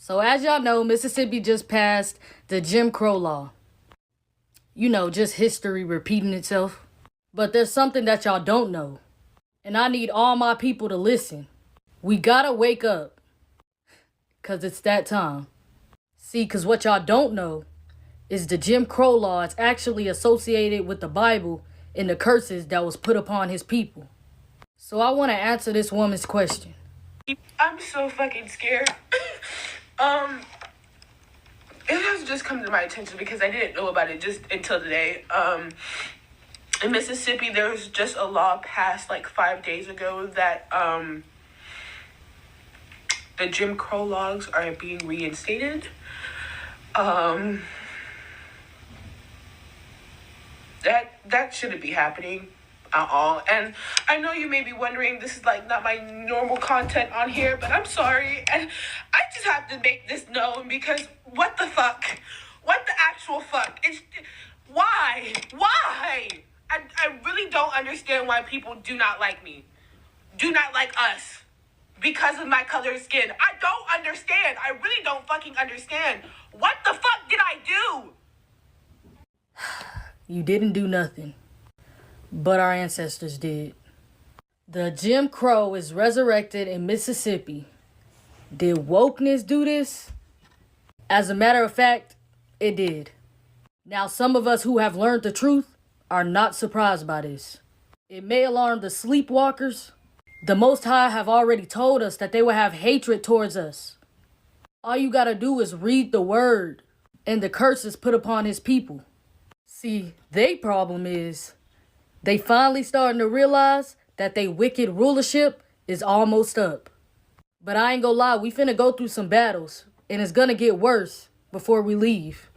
So as y'all know, Mississippi just passed the Jim Crow law. You know, just history repeating itself. But there's something that y'all don't know. And I need all my people to listen. We gotta wake up. Cause it's that time. See, cause what y'all don't know is the Jim Crow law is actually associated with the Bible and the curses that was put upon his people. So I want to answer this woman's question. I'm so fucking scared. It has just come to my attention because I didn't know about it just until today. In Mississippi, there was just a law passed like 5 days ago that the Jim Crow laws are being reinstated. That shouldn't be happening at all. And I know you may be wondering, this is like not my normal content on here, but I'm sorry. And I just have to make this known because what the fuck? What the actual fuck? Why? I really don't understand why people do not like me. Do not like us. Because of my color of skin. I don't understand. I really don't fucking understand. What the fuck did I do? You didn't do nothing. But our ancestors did. The Jim Crow is resurrected in Mississippi. Did wokeness do this? As a matter of fact, it did. Now, some of us who have learned the truth are not surprised by this. It may alarm the sleepwalkers. The Most High have already told us that they will have hatred towards us. All you gotta do is read the word and the curses put upon his people. See, their problem is they finally starting to realize that they wicked rulership is almost up. But I ain't gonna lie, we finna go through some battles, and it's gonna get worse before we leave.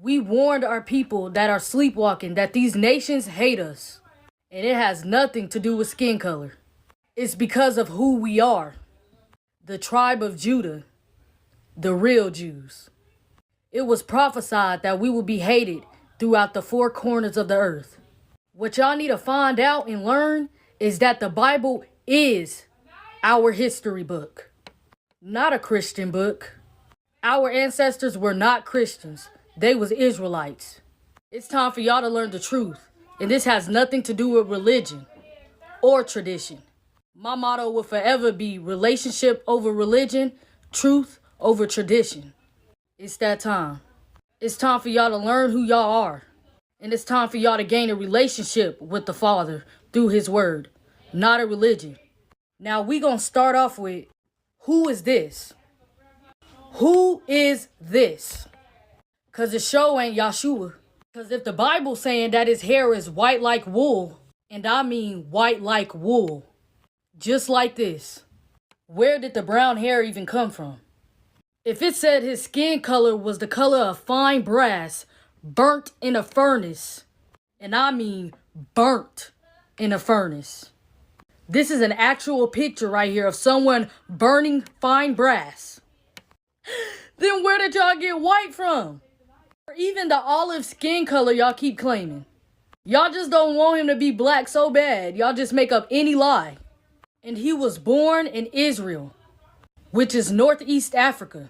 We warned our people that are sleepwalking that these nations hate us. And it has nothing to do with skin color. It's because of who we are. The tribe of Judah. The real Jews. It was prophesied that we would be hated throughout the four corners of the earth. What y'all need to find out and learn is that the Bible is our history book. Not a Christian book. Our ancestors were not Christians. They was Israelites. It's time for y'all to learn the truth. And this has nothing to do with religion or tradition. My motto will forever be relationship over religion, truth over tradition. It's that time. It's time for y'all to learn who y'all are. And it's time for y'all to gain a relationship with the Father through his word, not a religion. Now we gonna start off with, who is this? Who is this? Cause the show ain't Yahshua. Cause if the Bible's saying that his hair is white like wool, and I mean white like wool, just like this, where did the brown hair even come from? If it said his skin color was the color of fine brass, burnt in a furnace, and I mean burnt in a furnace. This is an actual picture right here of someone burning fine brass. Then where did y'all get white from? Or even the olive skin color y'all keep claiming. Y'all just don't want him to be black so bad. Y'all just make up any lie. And he was born in Israel, which is Northeast Africa.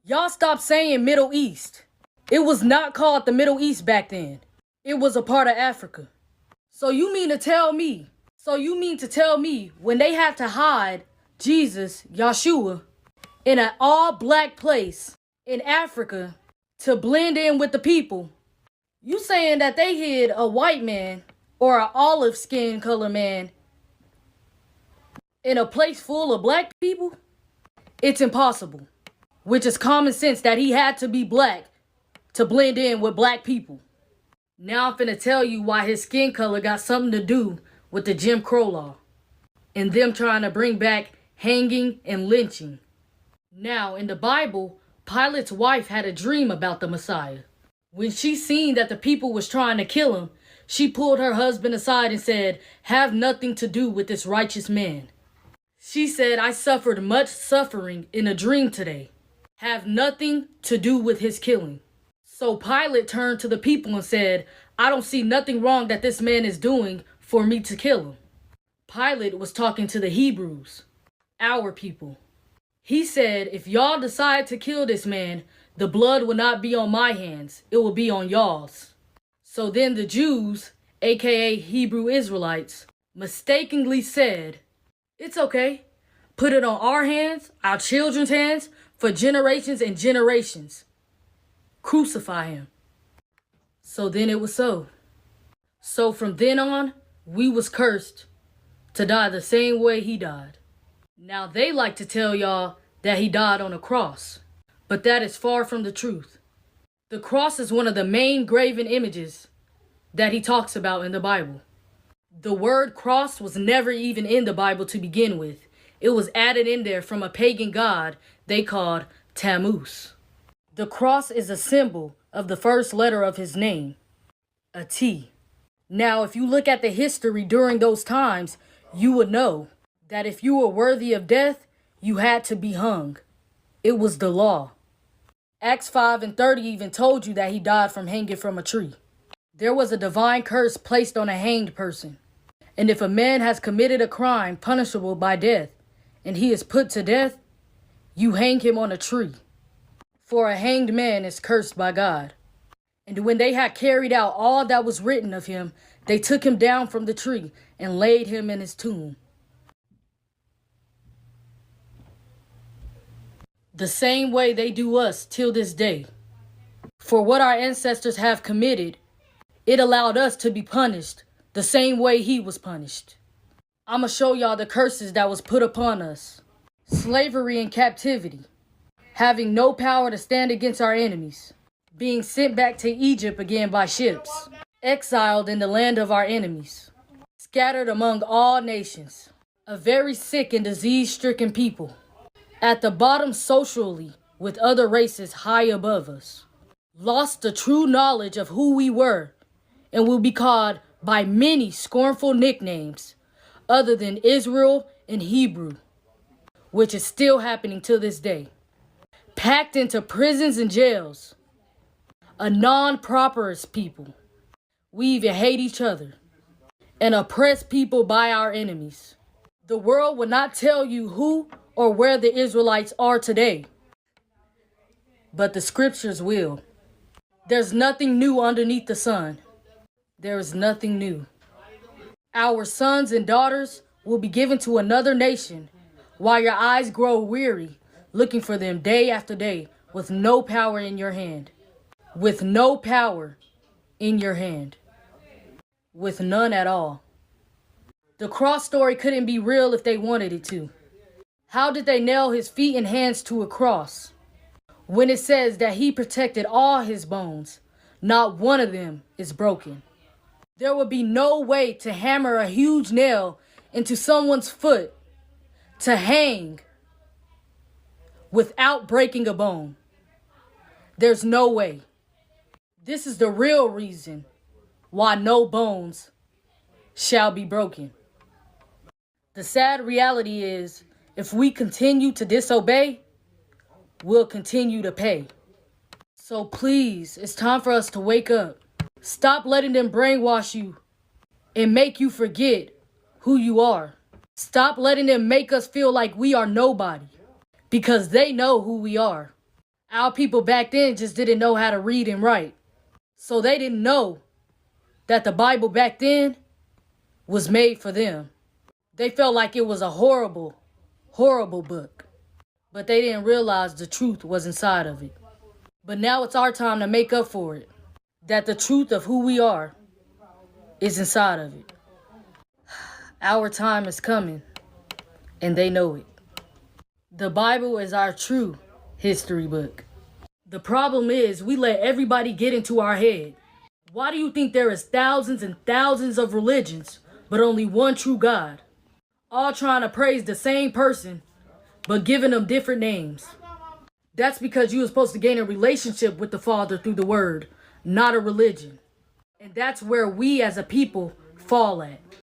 Y'all stop saying Middle East. It was not called the Middle East back then. It was a part of Africa. So you mean to tell me when they had to hide Jesus, Yahshua, in an all-black place in Africa to blend in with the people, you saying that they hid a white man or an olive skin color man in a place full of black people? It's impossible. Which is common sense that he had to be black to blend in with black people. Now I'm finna tell you why his skin color got something to do with the Jim Crow law and them trying to bring back hanging and lynching. Now, in the Bible, Pilate's wife had a dream about the Messiah. When she seen that the people was trying to kill him, she pulled her husband aside and said, "Have nothing to do with this righteous man." She said, "I suffered much suffering in a dream today. Have nothing to do with his killing." So Pilate turned to the people and said, "I don't see nothing wrong that this man is doing for me to kill him." Pilate was talking to the Hebrews, our people. He said, if y'all decide to kill this man, the blood will not be on my hands. It will be on y'all's. So then the Jews, aka Hebrew Israelites, mistakenly said, it's okay. Put it on our hands, our children's hands, for generations and generations. Crucify him. So then it was so. So from then on, we was cursed to die the same way he died. Now they like to tell y'all that he died on a cross, but that is far from the truth. The cross is one of the main graven images that he talks about in the Bible. The word cross was never even in the Bible to begin with. It was added in there from a pagan god they called Tammuz. The cross is a symbol of the first letter of his name, a T. Now, if you look at the history during those times, you would know that if you were worthy of death, you had to be hung. It was the law. Acts 5:30 even told you that he died from hanging from a tree. There was a divine curse placed on a hanged person. And if a man has committed a crime punishable by death, and he is put to death, you hang him on a tree. For a hanged man is cursed by God. And when they had carried out all that was written of him, they took him down from the tree and laid him in his tomb. The same way they do us till this day. For what our ancestors have committed, it allowed us to be punished the same way he was punished. I'ma show y'all the curses that was put upon us. Slavery and captivity. Having no power to stand against our enemies. Being sent back to Egypt again by ships. Exiled in the land of our enemies. Scattered among all nations. A very sick and disease-stricken people. At the bottom socially with other races high above us. Lost the true knowledge of who we were and will be called by many scornful nicknames other than Israel and Hebrew, which is still happening to this day. Packed into prisons and jails. A non-properous people. We even hate each other and oppress people by our enemies. The world will not tell you who or where the Israelites are today, but the scriptures will. There's nothing new underneath the sun. There is nothing new. Our sons and daughters will be given to another nation while your eyes grow weary looking for them day after day with no power in your hand. With no power in your hand. With none at all. The cross story couldn't be real if they wanted it to. How did they nail his feet and hands to a cross when it says that he protected all his bones? Not one of them is broken. There would be no way to hammer a huge nail into someone's foot to hang without breaking a bone. There's no way. This is the real reason why no bones shall be broken. The sad reality is, if we continue to disobey, we'll continue to pay. So please, it's time for us to wake up. Stop letting them brainwash you and make you forget who you are. Stop letting them make us feel like we are nobody, because they know who we are. Our people back then just didn't know how to read and write. So they didn't know that the Bible back then was made for them. They felt like it was a horrible, horrible book. But they didn't realize the truth was inside of it. But now it's our time to make up for it. That the truth of who we are is inside of it. Our time is coming, and they know it. The Bible is our true history book. The problem is we let everybody get into our head. Why do you think there is thousands and thousands of religions, but only one true God? All trying to praise the same person, but giving them different names. That's because you were supposed to gain a relationship with the Father through the Word, not a religion. And that's where we as a people fall at.